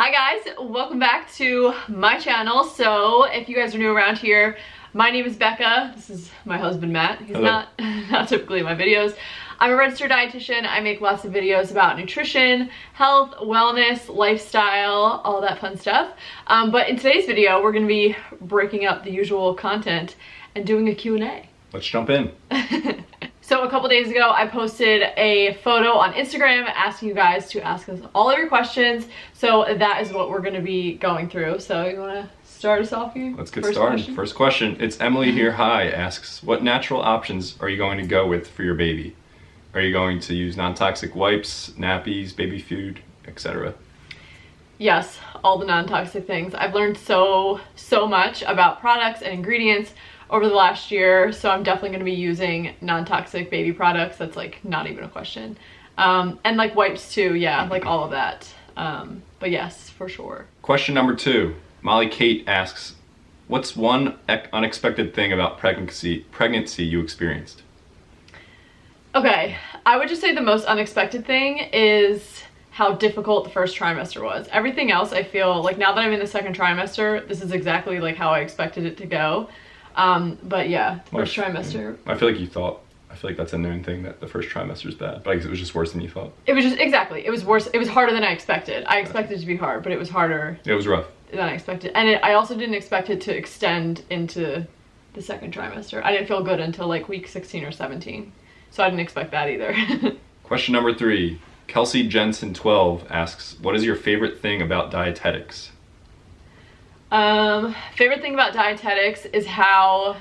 Hi guys, welcome back to my channel. So if you guys are new around here, my name is Becca. This is my husband Matt. He's not typically in my videos. I'm a registered dietitian. I make lots of videos about nutrition, health, wellness, lifestyle, all that fun stuff. But in today's video, we're gonna be breaking up the usual content and doing a Q&A. Let's jump in. So a couple days ago, I posted a photo on Instagram asking you guys to ask us all of your questions. So that is what we're gonna be going through. So you wanna start us off here? Let's get started. First question. It's Emily here. Hi, asks, what natural options are you going to go with for your baby? Are you going to use non-toxic wipes, nappies, baby food, etc.? Yes, all the non-toxic things. I've learned so much about products and ingredients over the last year, so I'm definitely going to be using non-toxic baby products. That's like not even a question. And like wipes too, yeah, like all of that. But yes, for sure. Question number 2. Molly Kate asks, what's one unexpected thing about pregnancy you experienced? Okay, I would just say the most unexpected thing is how difficult the first trimester was. Everything else, I feel like now that I'm in the second trimester, this is exactly like how I expected it to go. But yeah, first trimester. I feel like that's a known thing, that the first trimester is bad, but it was just worse than you thought. It was just, exactly, it was worse. It was harder than I expected. I expected it to be hard, but it was harder. It was rough. Than I expected. And I also didn't expect it to extend into the second trimester. I didn't feel good until like week 16 or 17. So I didn't expect that either. Question number 3. Kelsey Jensen 12 asks, what is your favorite thing about dietetics? Favorite thing about dietetics is how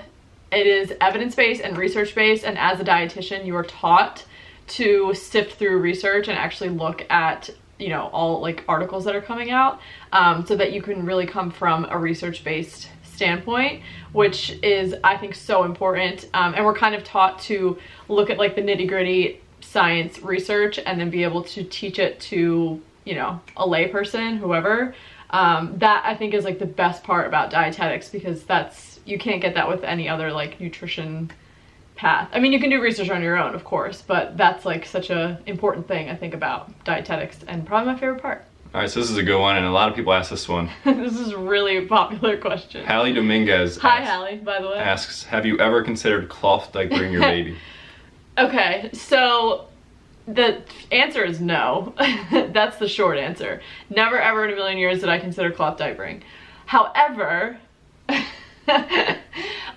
it is evidence-based and research-based, and as a dietitian you are taught to sift through research and actually look at, you know, all like articles that are coming out, so that you can really come from a research-based standpoint, which is, I think, so important. And we're kind of taught to look at like the nitty-gritty science research and then be able to teach it to, you know, a layperson, whoever. That I think is like the best part about dietetics, because you can't get that with any other like nutrition path. I mean, you can do research on your own, of course, but that's like such a important thing I think about dietetics, and probably my favorite part. All right, so this is a good one, and a lot of people ask this one. This is a really popular question. Hallie Dominguez Hallie, by the way. Asks, have you ever considered cloth diapering your baby? Okay, so the answer is no. That's the short answer. Never ever in a million years did I consider cloth diapering. However,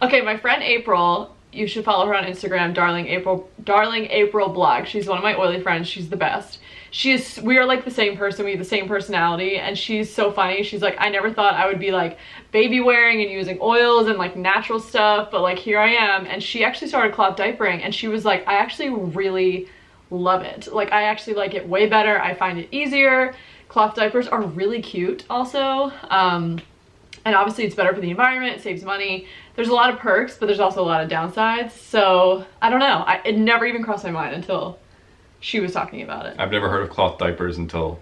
okay, my friend April, you should follow her on Instagram, Darling April blog. She's one of my oily friends. She's the best. We are like the same person. We have the same personality, and she's so funny. She's like, I never thought I would be like baby wearing and using oils and like natural stuff, but like here I am. And she actually started cloth diapering, and she was like, I actually really love it. Like, I actually like it way better. I find it easier. Cloth diapers are really cute also. And obviously it's better for the environment, it saves money. There's a lot of perks, but there's also a lot of downsides. So I don't know. It never even crossed my mind until she was talking about it. I've never heard of cloth diapers until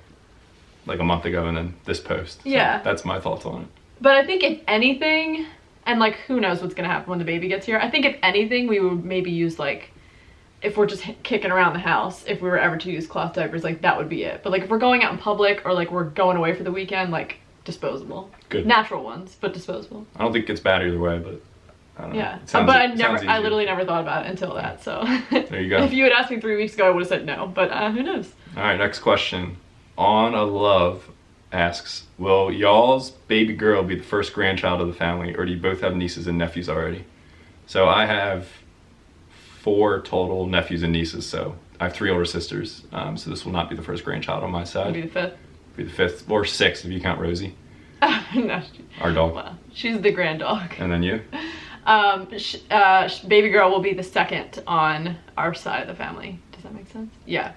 like a month ago, and then this post. So yeah. That's my thoughts on it. But I think if anything, and like who knows what's gonna happen when the baby gets here, I think if anything we would maybe use, like, if we're just kicking around the house, if we were ever to use cloth diapers, like that would be it. But like if we're going out in public, or like we're going away for the weekend, like disposable. Good. Natural ones, but disposable. I don't think it's bad either way, but I don't know. Yeah, but I literally never thought about it until that, so. There you go. If you had asked me 3 weeks ago, I would have said no, but who knows? All right, next question. On a Love asks, will y'all's baby girl be the first grandchild of the family, or do you both have nieces and nephews already? So I have 4 total nephews and nieces, so I have 3 older sisters, so this will not be the first grandchild on my side. It'll be the 5th. Be the 5th, or 6th if you count Rosie. No, our dog. Well, she's the grand dog. And then you? Baby girl will be the 2nd on our side of the family. Does that make sense? Yeah.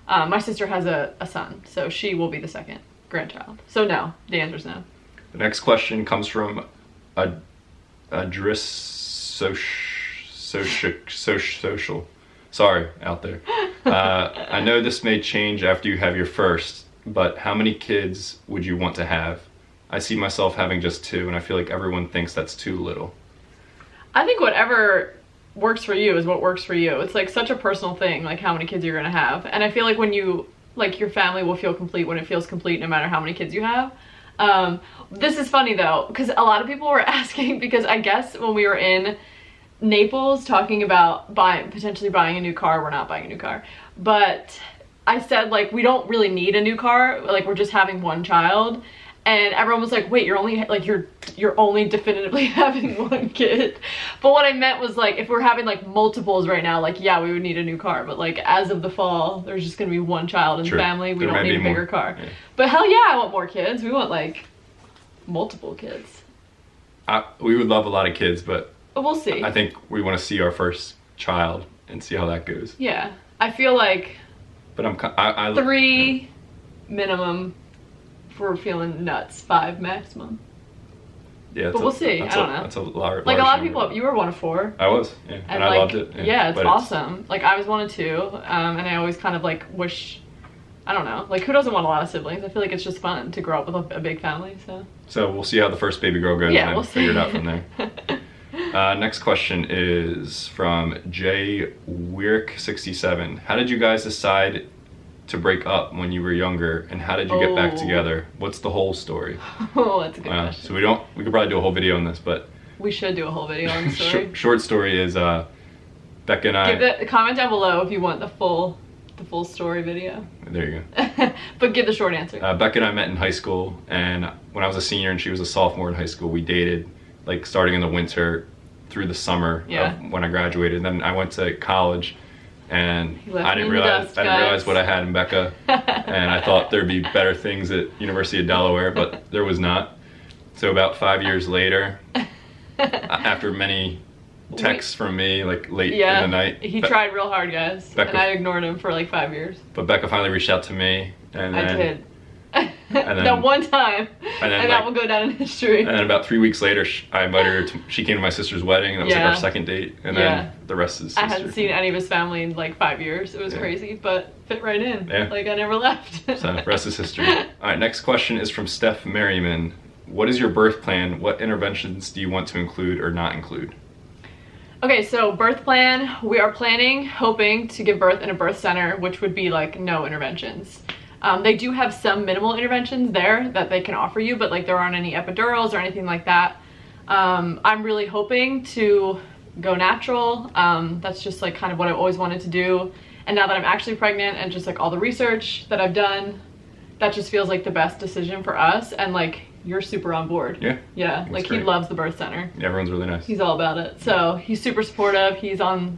My sister has a son, so she will be the 2nd grandchild. So no, the answer is no. The next question comes from social. Sorry, out there. I know this may change after you have your first, but how many kids would you want to have? I see myself having just 2, and I feel like everyone thinks that's too little. I think whatever works for you is what works for you. It's like such a personal thing, like how many kids you're gonna have. And I feel like when you Like, your family will feel complete when it feels complete, no matter how many kids you have. This is funny though, because a lot of people were asking, because I guess when we were in Naples talking about potentially buying a new car, we're not buying a new car, but I said, like, we don't really need a new car, like, we're just having one child. And everyone was like, wait, you're only definitively having one kid. But what I meant was, like, if we're having like multiples right now, like, yeah, we would need a new car. But like, as of the fall, there's just gonna be one child in the family. We don't need a bigger car. Yeah. But hell yeah, I want more kids. We want like multiple kids. We would love a lot of kids, but we'll see. I think we want to see our first child and see how that goes. Yeah, I feel like. But I 3 minimum. We're feeling nuts, 5 maximum. Yeah, but we'll see. I don't know. That's a large. Like, a lot of people, you were one of 4. I was, yeah, and I loved it. Yeah, it's awesome. Like, I was one of 2, and I always kind of like wish, I don't know, like, who doesn't want a lot of siblings? I feel like it's just fun to grow up with a big family. So we'll see how the first baby girl goes. Yeah, and we'll figure see. it out from there. Next question is from J Weirk67. How did you guys decide to break up when you were younger, and how did you get back together? What's the whole story? Oh, that's a good question. So we could probably do a whole video on this, but we should do a whole video on the story. Short story is Becca and I. Comment down below if you want the full story video. There you go. But give the short answer. Becca and I met in high school, and when I was a senior and she was a sophomore in high school, we dated, like, starting in the winter through the summer of when I graduated. And then I went to college, and I didn't realize what I had in Becca, and I thought there'd be better things at University of Delaware, but there was not. So about 5 years later, after many texts from me, like, late in the night. He tried real hard, guys, and I ignored him for like 5 years. But Becca finally reached out to me, and then, I did. And then, that one time, and that will go down in history. And then about 3 weeks later, I invited her she came to my sister's wedding, and that was like our second date, and then the rest is history. I hadn't seen any of his family in like 5 years. It was crazy, but fit right in. Yeah. Like, I never left. So the rest is history. All right, next question is from Steph Merriman. What is your birth plan? What interventions do you want to include or not include? Okay, so birth plan, we are hoping to give birth in a birth center, which would be like no interventions. They do have some minimal interventions there that they can offer you, but like there aren't any epidurals or anything like that. I'm really hoping to go natural. That's just like kind of what I've always wanted to do. And now that I'm actually pregnant and just like all the research that I've done, that just feels like the best decision for us. And like, you're super on board. Yeah, like great. He loves the birth center. Yeah, everyone's really nice. He's all about it. So he's super supportive.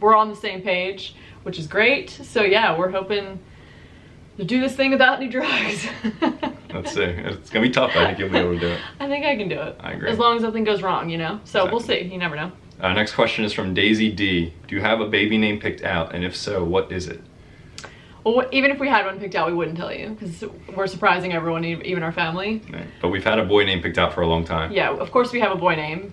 We're on the same page, which is great. So yeah, we're hoping to do this thing without any drugs. Let's see. It's gonna be tough. I think you'll be able to do it. I think I can do it. I agree. As long as nothing goes wrong, you know? So We'll see. You never know. Next question is from Daisy D. Do you have a baby name picked out? And if so, what is it? Well, even if we had one picked out, we wouldn't tell you, because we're surprising everyone, even our family. Right. But we've had a boy name picked out for a long time. Yeah, of course we have a boy name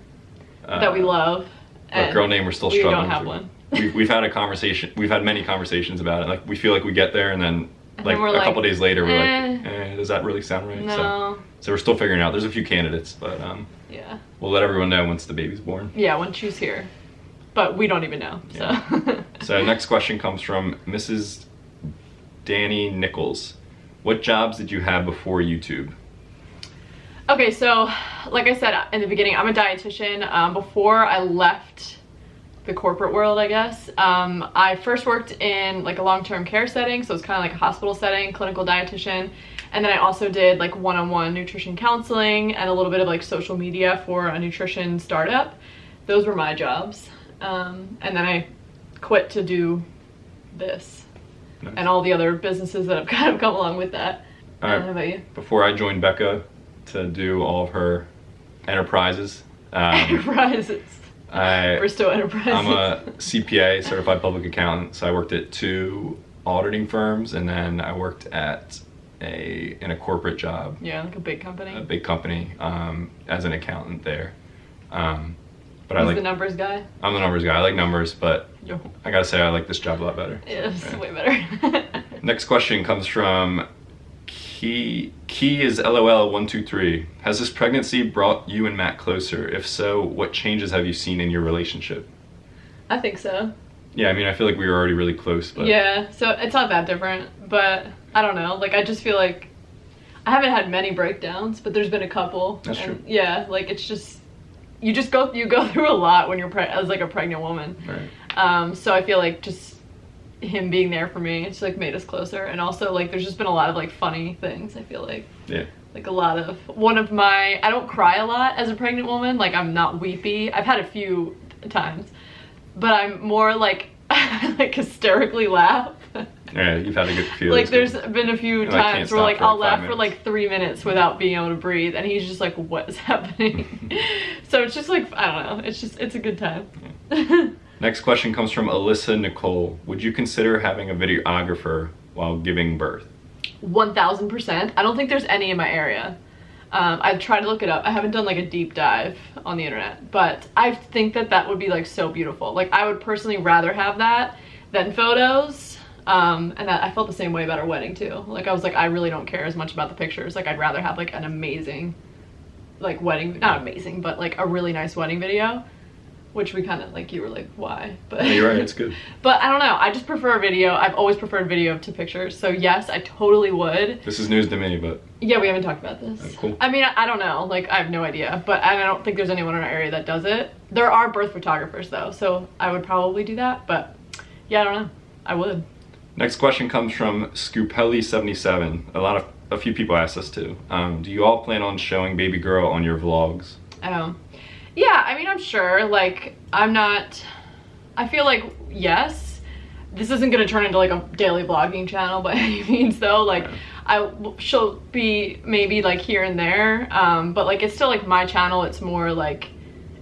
that we love. But girl name we're still struggling. We don't have one. We've had a conversation. We've had many conversations about it. Like, we feel like we get there, and then like a couple days later, we're like, does that really sound right? No. So we're still figuring it out. There's a few candidates, but yeah, we'll let everyone know once the baby's born. Yeah, once she's here, but we don't even know. Yeah. So. So next question comes from Mrs. Danny Nichols. What jobs did you have before YouTube? Okay, so like I said in the beginning, I'm a dietitian. Before I left the corporate world, I guess, I first worked in like a long-term care setting, so it's kind of like a hospital setting, clinical dietitian, and then I also did like one-on-one nutrition counseling and a little bit of like social media for a nutrition startup. Those were my jobs, and then I quit to do this. Nice. And all the other businesses that have kind of come along with that. All right. How about you? Before I joined Becca to do all of her enterprises. Bristow Enterprises. I'm a CPA, certified public accountant, so I worked at 2 auditing firms, and then I worked at in a corporate job. Yeah, like a big company. A big company, as an accountant there. But He's the numbers guy? I'm the numbers guy. I like numbers, but I gotta say I like this job a lot better. Yeah, it's way better. Next question comes from Key is LOL123. Has this pregnancy brought you and Matt closer? If so, what changes have you seen in your relationship? I think so. Yeah, I mean, I feel like we were already really close, but... Yeah, so it's not that different, but I don't know. Like, I just feel like I haven't had many breakdowns, but there's been a couple. That's true. Yeah, like, it's just, you go through a lot when you're as like a pregnant woman. Right. So I feel like just him being there for me, it's like made us closer. And also, like, there's just been a lot of like funny things, I feel like. Yeah. Like I don't cry a lot as a pregnant woman. Like, I'm not weepy. I've had a few times, but I'm more like, like hysterically laugh. Yeah, you've had a good feeling. Like, there's been a few times where like I'll laugh for like 3 minutes without being able to breathe, and he's just like, what is happening? So it's just like, I don't know, it's a good time. Yeah. Next question comes from Alyssa Nicole. Would you consider having a videographer while giving birth? 1000%. I don't think there's any in my area. I've tried to look it up. I haven't done like a deep dive on the internet, but I think that would be like so beautiful. Like, I would personally rather have that than photos. And that, I felt the same way about our wedding too. Like, I was like, I really don't care as much about the pictures. Like, I'd rather have like an amazing, like, wedding, not amazing, but like a really nice wedding video. Which we kind of, like, you were like, why? But yeah, you're right, it's good. But I don't know, I just prefer video. I've always preferred video to pictures. So yes, I totally would. This is news to me, but... Yeah, we haven't talked about this. Oh, cool. I mean, I don't know. Like, I have no idea. But I don't think there's anyone in our area that does it. There are birth photographers, though. So I would probably do that. But yeah, I don't know. I would. Next question comes from Scoopelli77. A few people asked us to. Do you all plan on showing baby girl on your vlogs? Yeah, I mean, I'm sure. Like, I feel like, yes. This isn't going to turn into like a daily vlogging channel by any means, though. Like, she'll be maybe like here and there. But like, it's still like my channel. It's more like,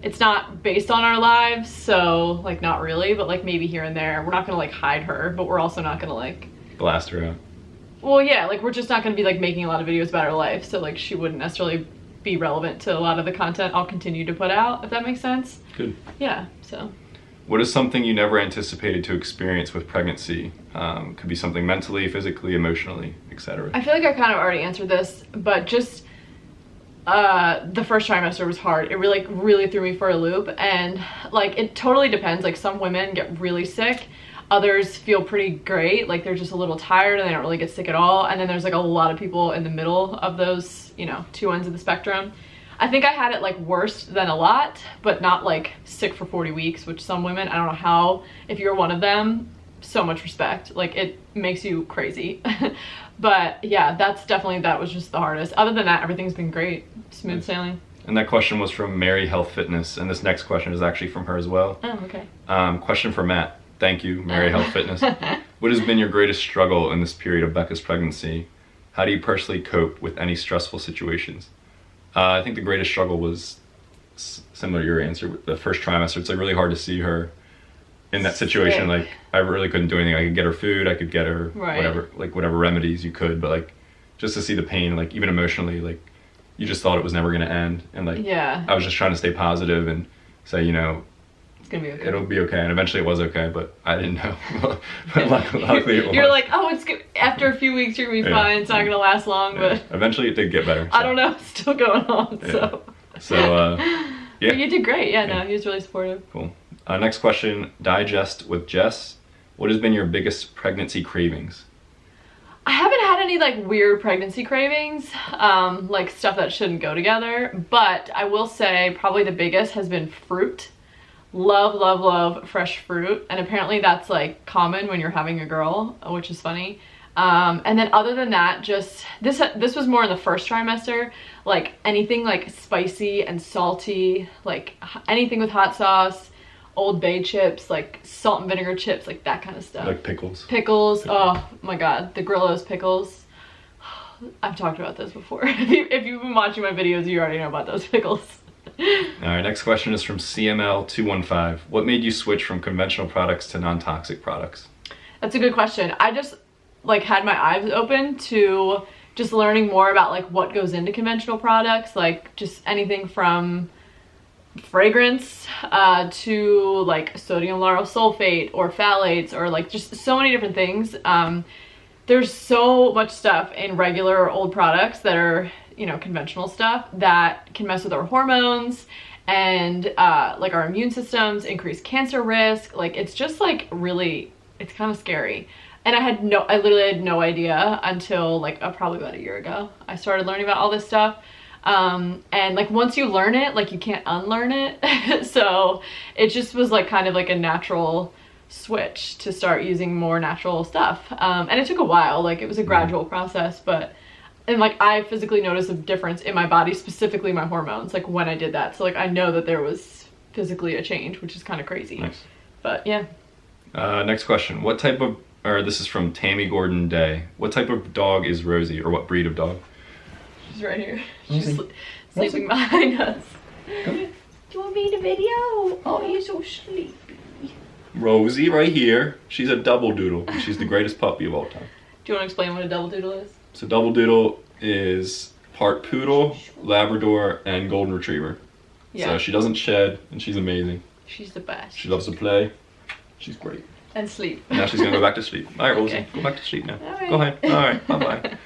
it's not based on our lives. So like, not really, but like maybe here and there. We're not going to like hide her, but we're also not going to like blast her out. Well, yeah, like, we're just not going to be like making a lot of videos about her life. So like, she wouldn't necessarily be relevant to a lot of the content I'll continue to put out, if that makes sense. Good. Yeah, so. What is something you never anticipated to experience with pregnancy? Could be something mentally, physically, emotionally, etc. I feel like I kind of already answered this, but just the first trimester was hard. It really threw me for a loop, and like, it totally depends. Like, some women get really sick, others feel pretty great, like they're just a little tired and they don't really get sick at all. And then there's like a lot of people in the middle of those, you know, two ends of the spectrum. I think I had it like worse than a lot, but not like sick for 40 weeks, which some women, I don't know how, if you're one of them, so much respect. Like, it makes you crazy. But yeah, that was just the hardest. Other than that, everything's been great. Smooth sailing. And that question was from Mary Health Fitness, and this next question is actually from her as well. Oh, okay. Question for Matt. Thank you, Mary Health Fitness. What has been your greatest struggle in this period of Becca's pregnancy? How do you personally cope with any stressful situations? I think the greatest struggle was similar to your answer with the first trimester. It's like really hard to see her in that situation. Like, I really couldn't do anything. I could get her food, I could get her whatever remedies you could, but like, just to see the pain, like, even emotionally, like, you just thought it was never going to end. And like, yeah, I was just trying to stay positive and say, you know, it's gonna be okay. It'll be okay, and eventually it was okay, but I didn't know. But luckily it was. You're like, oh, it's good. After a few weeks you're gonna be fine. It's not gonna last long, but eventually it did get better. So. I don't know, it's still going on. Yeah. Yeah. But you did great. Yeah, no, he was really supportive. Cool. Next question, Digest with Jess. What has been your biggest pregnancy cravings? I haven't had any like weird pregnancy cravings, like stuff that shouldn't go together, but I will say probably the biggest has been fruit. Love fresh fruit, and apparently that's like common when you're having a girl, which is funny. And then other than that, just this was more in the first trimester, like anything like spicy and salty, like anything with hot sauce, Old Bay chips, like salt and vinegar chips, like that kind of stuff. Like pickles. Oh my god, the Grillo's pickles. I've talked about this before. If you've been watching my videos, you already know about those pickles. Alright, next question is from CML215. What made you switch from conventional products to non-toxic products? That's a good question. I just like had my eyes open to just learning more about like what goes into conventional products, like just anything from fragrance to like sodium lauryl sulfate or phthalates, or like just so many different things. There's so much stuff in regular or old products that are, you know, conventional stuff that can mess with our hormones and like our immune systems, increase cancer risk. Like, it's just like really, it's kind of scary. And I literally had no idea until like probably about a year ago. I started learning about all this stuff. And like once you learn it, like you can't unlearn it. So it just was like kind of like a natural switch to start using more natural stuff. And it took a while, like it was a gradual process, and like I physically noticed a difference in my body, specifically my hormones, like when I did that. So like I know that there was physically a change, which is kind of crazy. Nice. But yeah. Next question. This is from Tammy Gordon Day. What type of dog is Rosie, or what breed of dog? She's right here. She's sleeping behind us. Do you want me in a video? Oh, you're so sleepy. Rosie right here. She's a double doodle. And she's the greatest puppy of all time. Do you want to explain what a double doodle is? So double doodle is part poodle, Labrador, and golden retriever. Yeah. So she doesn't shed, and she's amazing. She's the best. She loves to play. She's great. And sleep. Now she's gonna go back to sleep. All right, Rosie, go back to sleep now. Go ahead. All right, bye-bye.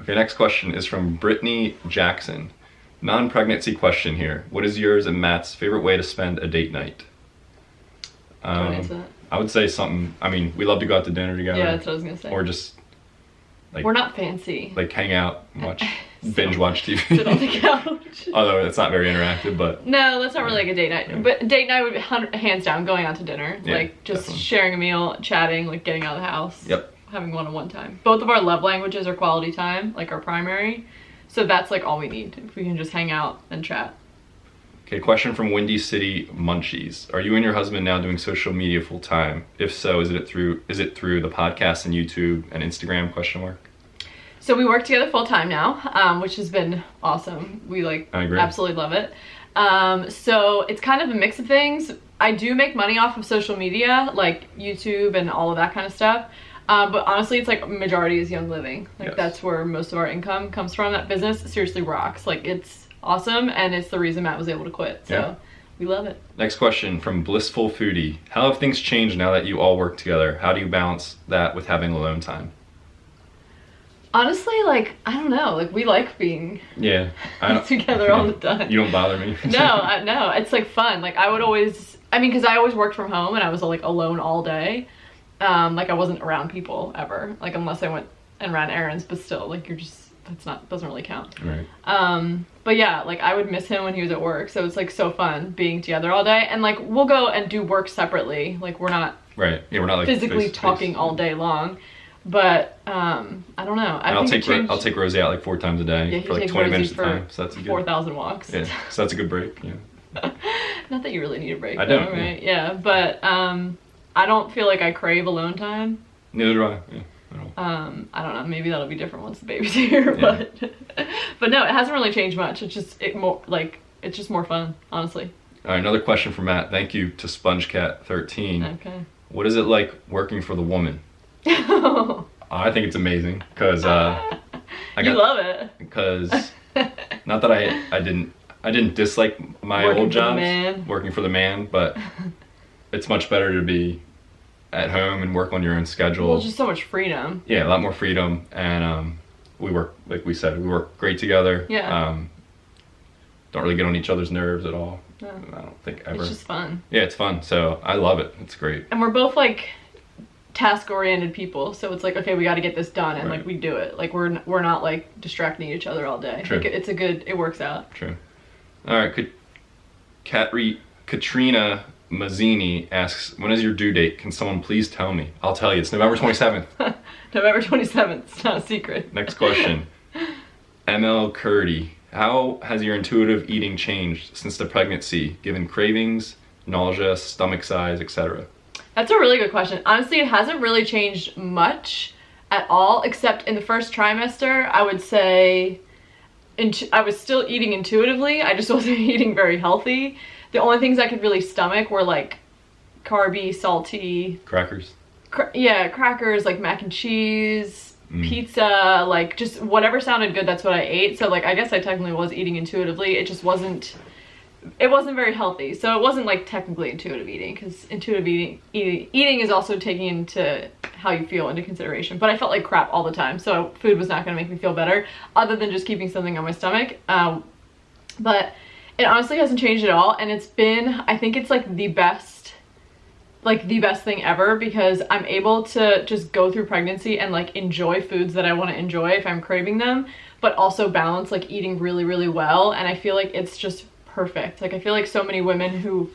Okay, next question is from Brittany Jackson. Non-pregnancy question here. What is yours and Matt's favorite way to spend a date night? I would say something, we love to go out to dinner together. Yeah, that's what I was gonna say. Or just like... We're not fancy. Like hang out and watch, binge watch TV. Sit on the couch. Although it's not very interactive, but... No, that's not really like a date night. Yeah. But date night would be hands down going out to dinner. Yeah, like just definitely. Sharing a meal, chatting, like getting out of the house. Yep. Having one-on-one time. Both of our love languages are quality time, like our primary. So that's like all we need. If we can just hang out and chat. Okay, question from Windy City Munchies. Are you and your husband now doing social media full time? If so, is it through the podcast and YouTube and Instagram ? So we work together full time now, which has been awesome. We absolutely love it. So it's kind of a mix of things. I do make money off of social media, like YouTube and all of that kind of stuff. But honestly, it's like majority is Young Living. Like that's where most of our income comes from. That business seriously rocks. Like it's awesome, and it's the reason Matt was able to quit. So we love it. Next question from Blissful Foodie. How have things changed now that you all work together? How do you balance that with having alone time? Honestly, like, I don't know. Like, we like being together all the time. You don't bother me. No, it's like fun. Like, I would always, because I always worked from home and I was like alone all day. Like I wasn't around people ever, like unless I went and ran errands, but still, like doesn't really count. Right. But yeah, like I would miss him when he was at work, so it's like so fun being together all day, and like we'll go and do work separately. Like we're not we're not like physically talking all day long. But I don't know. I'll take Rosie out like 4 times a day for like 20 minutes at a time. So that's a good 4,000 walks. Yeah, so that's a good break. Yeah. Not that you really need a break. I don't. Right? Yeah, but I don't feel like I crave alone time. Neither do I. Yeah. I don't know. Maybe that'll be different once the baby's here. Yeah. But no, it hasn't really changed much. It's just it's just more fun, honestly. All right, another question from Matt. Thank you to SpongeCat13. Okay. What is it like working for the woman? I think it's amazing because you love it. Because not that I didn't dislike my old jobs working for the man, but it's much better to be at home and work on your own schedule. Well, just so much freedom. Yeah, a lot more freedom, and we work, like we said, we work great together. Yeah. Don't really get on each other's nerves at all. No. I don't think ever. It's just fun. Yeah, it's fun. So I love it. It's great. And we're both like task-oriented people, so it's like, okay, we got to get this done, and like we do it. Like we're not like distracting each other all day. True. Like, it works out. True. All right. Katrina Mazzini asks, when is your due date? Can someone please tell me? I'll tell you. It's November 27th. November 27th. It's not a secret. Next question. ML Curdy. How has your intuitive eating changed since the pregnancy, given cravings, nausea, stomach size, etc.? That's a really good question. Honestly, it hasn't really changed much at all, except in the first trimester, I would say I was still eating intuitively. I just wasn't eating very healthy. The only things I could really stomach were like carby, salty. Crackers. Crackers, like mac and cheese, pizza, like just whatever sounded good, that's what I ate. So like I guess I technically was eating intuitively. It just wasn't very healthy. So it wasn't like technically intuitive eating, because intuitive eating is also taking into how you feel into consideration. But I felt like crap all the time, so food was not going to make me feel better other than just keeping something on my stomach. But it honestly hasn't changed at all, and it's been, I think it's like the best like the best thing ever, because I'm able to just go through pregnancy and like enjoy foods that I want to enjoy if I'm craving them, but also balance like eating really, really well. And I feel like it's just perfect. Like I feel like so many women who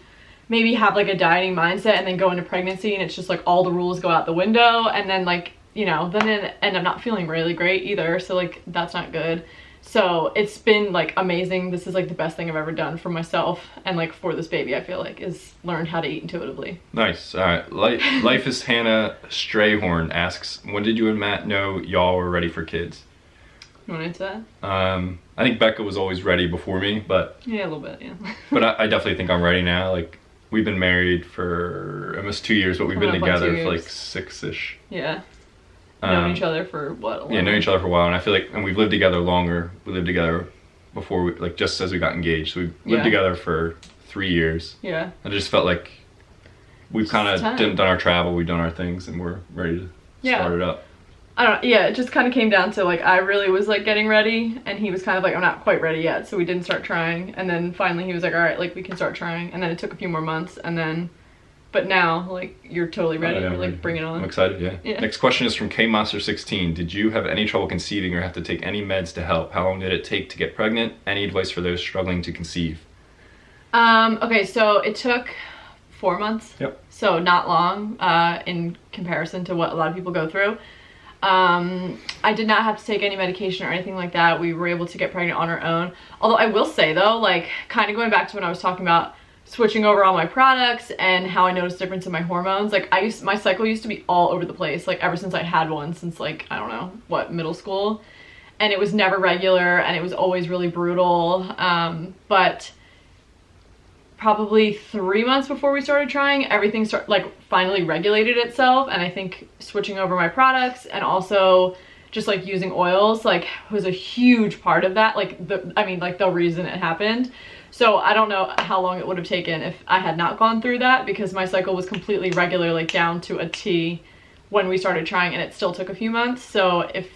maybe have like a dieting mindset and then go into pregnancy and it's just like all the rules go out the window, and then like, you know, then they end up not feeling really great either. So like that's not good. So it's been like amazing. This is like the best thing I've ever done for myself and like for this baby, I feel like, is learned how to eat intuitively. Nice. All right. Life is Hannah Strayhorn asks, when did you and Matt know y'all were ready for kids? You want to answer that? I think Becca was always ready before me, but Yeah, a little bit, yeah. but I definitely think I'm ready now. Like we've been married for almost 2 years, but we've been together for like 6-ish. Yeah. Known each other for what? 11? Yeah, known each other for a while, and I feel like, and we've lived together longer. We lived together before we, like just as we got engaged. So we lived together for 3 years. Yeah. I just felt like we've kind of done our travel, we've done our things, and we're ready to start it up. I don't know, yeah, it just kind of came down to like I really was like getting ready, and he was kind of like, I'm not quite ready yet, so we didn't start trying. And then finally he was like, all right, like we can start trying. And then it took a few more months, and then but now, like, you're totally ready. You're like, bring it on. I'm excited, yeah. Next question is from KMaster16. Did you have any trouble conceiving or have to take any meds to help? How long did it take to get pregnant? Any advice for those struggling to conceive? Okay, so it took 4 months. Yep. So not long in comparison to what a lot of people go through. I did not have to take any medication or anything like that. We were able to get pregnant on our own. Although I will say, though, like, kind of going back to when I was talking about switching over all my products and how I noticed a difference in my hormones. Like my cycle used to be all over the place, like ever since I had one, since like, I don't know, what, middle school. And it was never regular and it was always really brutal. But probably 3 months before we started trying, everything finally regulated itself. And I think switching over my products and also just like using oils like was a huge part of that. Like the reason it happened. So I don't know how long it would have taken if I had not gone through that, because my cycle was completely regular, like down to a T when we started trying, and it still took a few months. So if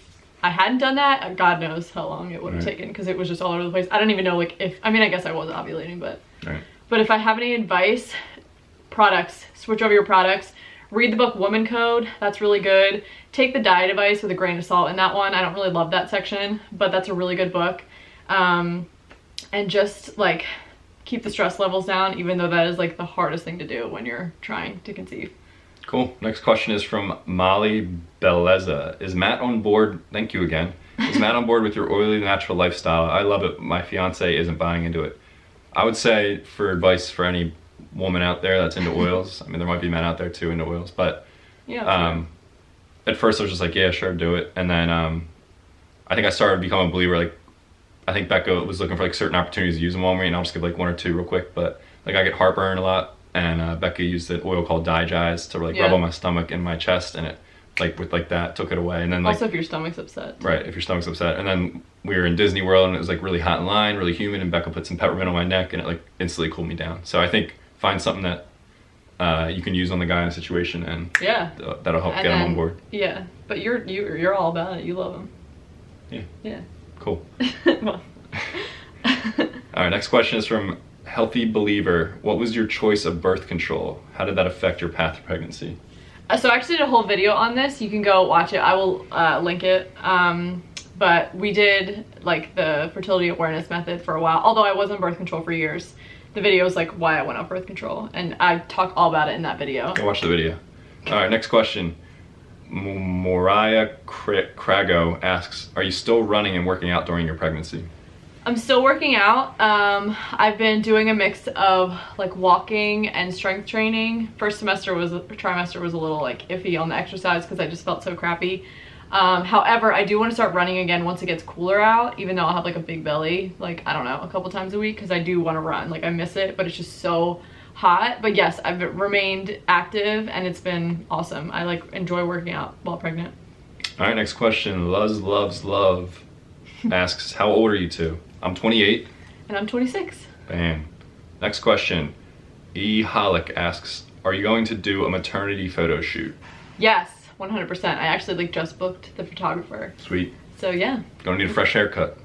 I hadn't done that, God knows how long it would have taken, because it was just all over the place. I don't even know like I guess I was ovulating, but but if I have any advice, products, switch over your products. Read the book Woman Code, that's really good. Take the diet advice with a grain of salt in that one. I don't really love that section, but that's a really good book. And just like keep the stress levels down, even though that is like the hardest thing to do when you're trying to conceive. Cool. Next question is from Molly Beleza. Is Matt on board? Thank you again. Is Matt on board with your oily natural lifestyle? I love it. My fiance isn't buying into it. I would say, for advice for any woman out there that's into oils, I mean, there might be men out there too into oils, but yeah, at first I was just like, yeah, sure, do it. And then I think I started to become a believer. Like, I think Becca was looking for like certain opportunities to use them on me, and I'll just give like 1 or 2 real quick. But like I get heartburn a lot, and Becca used an oil called Digize to like rub on my stomach and my chest, and it like with like that took it away. And then like also if your stomach's upset. Right, if your stomach's upset. And then we were in Disney World and it was like really hot in line, really humid, and Becca put some peppermint on my neck and it like instantly cooled me down. So I think find something that you can use on the guy in a situation, and that'll help get him on board. Yeah, but you're all about it. You love him. Yeah. Yeah. Cool. Well. All right, next question is from Healthy Believer. What was your choice of birth control? How did that affect your path to pregnancy? So I actually did a whole video on this. You can go watch it. I will link it. But we did like the fertility awareness method for a while, although I was on birth control for years. The video is like why I went off birth control, and I talk all about it in that video. Go watch the video. All right, next question. Moriah Crago asks, are you still running and working out during your pregnancy? I'm still working out. I've been doing a mix of like walking and strength training. First trimester was a little like iffy on the exercise because I just felt so crappy. However, I do want to start running again once it gets cooler out, even though I'll have like a big belly, like, I don't know, a couple times a week, because I do want to run. Like, I miss it, but it's just so hot. But yes, I've remained active and it's been awesome. I like enjoy working out while pregnant. All right, next question. Luz Loves Love asks, how old are you two? I'm 28. And I'm 26. Bam. Next question. E. Holick asks, are you going to do a maternity photo shoot? Yes, 100%. I actually like just booked the photographer. Sweet. So yeah. Gonna need a fresh haircut.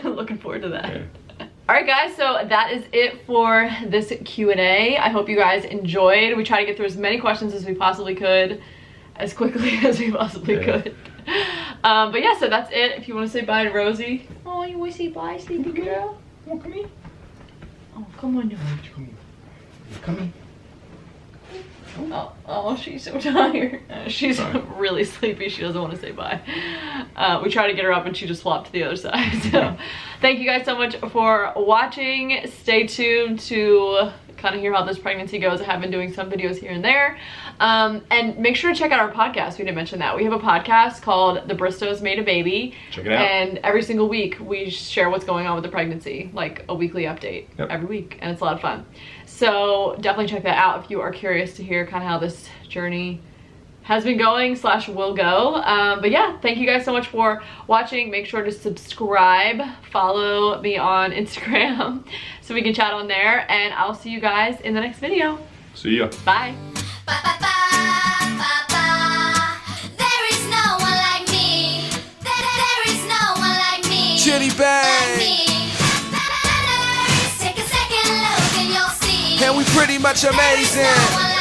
Looking forward to that. Yeah. Alright guys, so that is it for this Q&A. I hope you guys enjoyed. We tried to get through as many questions as we possibly could, as quickly as we possibly could. But yeah, so that's it. If you want to say bye to Rosie. Oh, you want to say bye, sleepy girl? Oh, come here. Oh, come on. Come here. Oh, she's so tired. She's really sleepy. She doesn't want to say bye. We tried to get her up and she just flopped to the other side. So thank you guys so much for watching. Stay tuned to kind of hear how this pregnancy goes. I have been doing some videos here and there. And make sure to check out our podcast. We didn't mention that. We have a podcast called The Bristows Made a Baby. Check it out. And every single week we share what's going on with the pregnancy, like a weekly update every week. And it's a lot of fun. So definitely check that out if you are curious to hear kind of how this journey has been going / will go. But yeah, thank you guys so much for watching. Make sure to subscribe, follow me on Instagram so we can chat on there, and I'll see you guys in the next video. See ya. Bye. There is no one like me. There is no one like me. Chitty bang. Take a second look and you'll see. And we pretty much amazing.